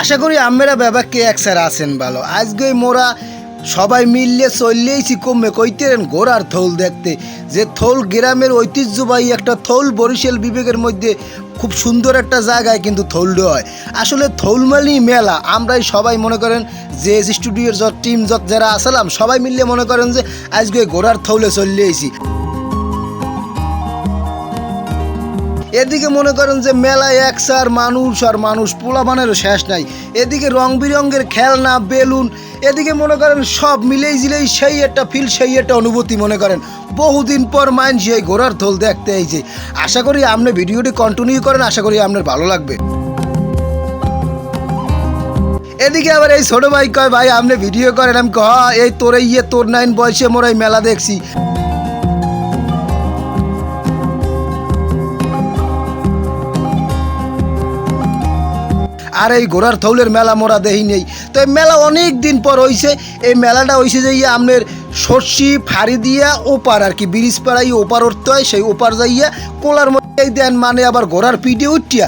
আশা করি আমরা ব্যাপারকে একসার আছেন ভালো। আজকে মোরা সবাই মিললে চললেইছি কমে কইতেন ঘোড়ার থৌল দেখতে, যে থৌল গ্রামের ঐতিহ্যবাহী একটা থৌল বরিশাল বিভাগের মধ্যে খুব সুন্দর একটা জায়গায় কিন্তু থৌলটা হয়। আসলে থৌলমালি মেলা আমরাই সবাই মনে করেন যে স্টুডিওর যত টিম যত যারা আসলাম সবাই মিললে মনে করেন যে আজকে ঘোড়ার থৌলে চললেইছি। এদিকে মনে করেন যে মেলায় একসার মানুষ আর মানুষ পোলাপানেরও শেষ নাই। এদিকে রং বিরঙ্গের খেলনা বেলুন, এদিকে মনে করেন সব মিলেই জিলেই সেই একটা ফিল, সেই একটা অনুভূতি। মনে করেন বহুদিন পর মাইন্ড এই ঘোড়ার থল দেখতে আইছে। আশা করি আপনি ভিডিওটি কন্টিনিউ করেন, আশা করি আপনার ভালো লাগবে। এদিকে আবার এই ছোট ভাই কয় ভাই আপনি ভিডিও করেন, আমি কয় এই তোর তোর 9 বয়সে মোর এই মেলা দেখছি। আর এই ঘোড়ার থৌলের মেলা মোরা দেই নেই। তো এই মেলা অনেক দিন পর হইছে। এই মেলাটা হইছে যে আপনার সর্ষি ফাড়ি দিয়া ওপার আর কি ব্রিজ পাড়াই ওপার উঠতে হয়, সেই ওপার যাইয়া কোলার মধ্যে দেন, মানে আবার ঘোড়ার পিঠে উঠিয়া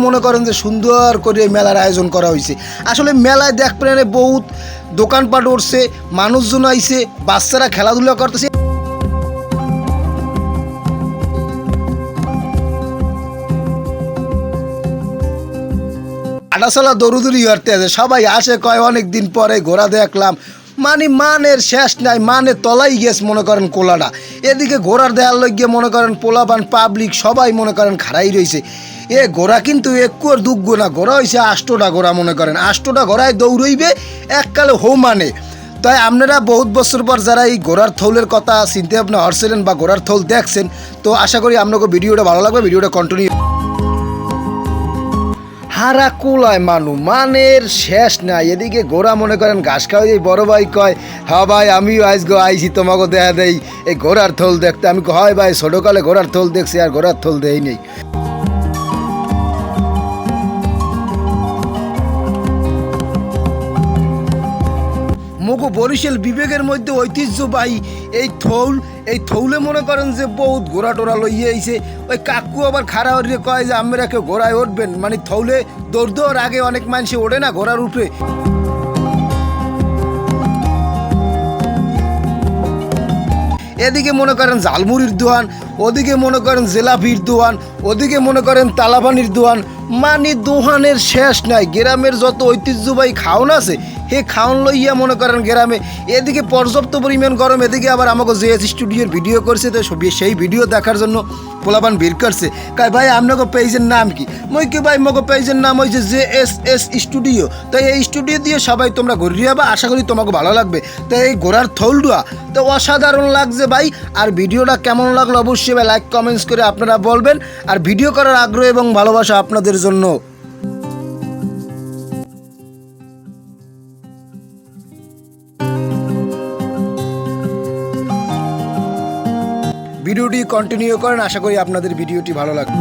মনে করেন যে সুন্দর করে এই মেলার আয়োজন করা হয়েছে। আসলে মেলায় দেখবেন বহুত দোকানপাট উঠছে, মানুষজন আইছে, বাচ্চারা খেলাধুলা করতেছে। আটাশালা দৌড়ুদৌড়ি করতে আছে, সবাই আসে কয় অনেক দিন পরে ঘোড়া দেখলাম, মানে মানের শেষ নাই, মানে তলাই গেছে মনে করেন কোলাটা। এদিকে ঘোড়ার দেয়ার লইগে মনে করেন পোলাপান পাবলিক সবাই মনে করেন খাড়াই রয়েছে। এ ঘোড়া কিন্তু একটু আর দুঃখ না, ঘোড়া হয়েছে 8টা ঘোড়া, মনে করেন 8টা ঘোড়ায় দৌড়ইবে এককালে হো মানে। তাই আপনারা বহুত বছর পর যারা এই ঘোড়ার থৌলের কথা চিন্তা ভাবনা হরছিলেন বা ঘোড়ার থৌল দেখছেন, তো আশা করি আপনাকে ভিডিওটা ভালো লাগবে, ভিডিওটা কন্টিনিউ। হারা কোলায় মানের শেষ নাই। এদিকে ঘোড়া মনে করেন ঘাস খাওয়া যায়, বড় ভাই কয় হ্যাঁ ভাই আমিও আজকে আইছি তোমাকে দেখা দেই এই ঘোড়ার থল দেখতে। আমি হয় ভাই ছোটোকালে ঘোড়ার থল দেখছি আর ঘোড়ার থল দেই নেই। মগো বরিশাল বিবেকের মধ্যে ঐতিহ্যবাহী এই থৌল, এই থৌলে মনে করেন যে বহুত ঘোড়া টোড়া লইয়ে আইছে। ওই কাকু আবার খাড়া হরিয়ে কয় যে আমরা কেউ ঘোড়ায় উঠবেন, মানে থৌলে দৌড় দেওয়ার আগে অনেক মানুষে ওঠে না ঘোড়ার উপরে। এদিকে মনে করেন ঝালমুড়ির দোয়ান, ওদিকে মনে করেন জেলাপির দোয়ান, ওদিকে মনে করেন তালাপানির দোয়ান, মানে দোহানের শেষ নাই। গ্রামের যত ঐতিহ্যবাহী খাওন আছে হে খাওন লইয়া মনে করেন গ্রামে। এদিকে পর্যাপ্ত পরিমাণ গরম, এদিকে আবার আমাকে জেএস স্টুডিওর ভিডিও করছে, তো সেই ভিডিও দেখার জন্য পোলাপান ভিড় করছে। কাই ভাই আপনাকে পেজের নাম কি? মই কি ভাই মগো পেজের নাম হয়েছে জেএস স্টুডিও। তো এই স্টুডিও দিয়ে সবাই তোমরা ঘুরিয়ে যাবা, আশা করি তোমাকে ভালো লাগবে। তো এই ঘোড়ার থৌলডুয়া তো অসাধারণ লাগছে ভাই। আর ভিডিওটা কেমন লাগলো অবশ্যই ভাই লাইক কমেন্টস করে আপনারা বলবেন। আর ভিডিও করার আগ্রহ এবং ভালোবাসা আপনাদের জন্য। ভিডিওটি কন্টিনিউ করেন, আশা করি আপনাদের ভিডিওটি ভালো লাগবে।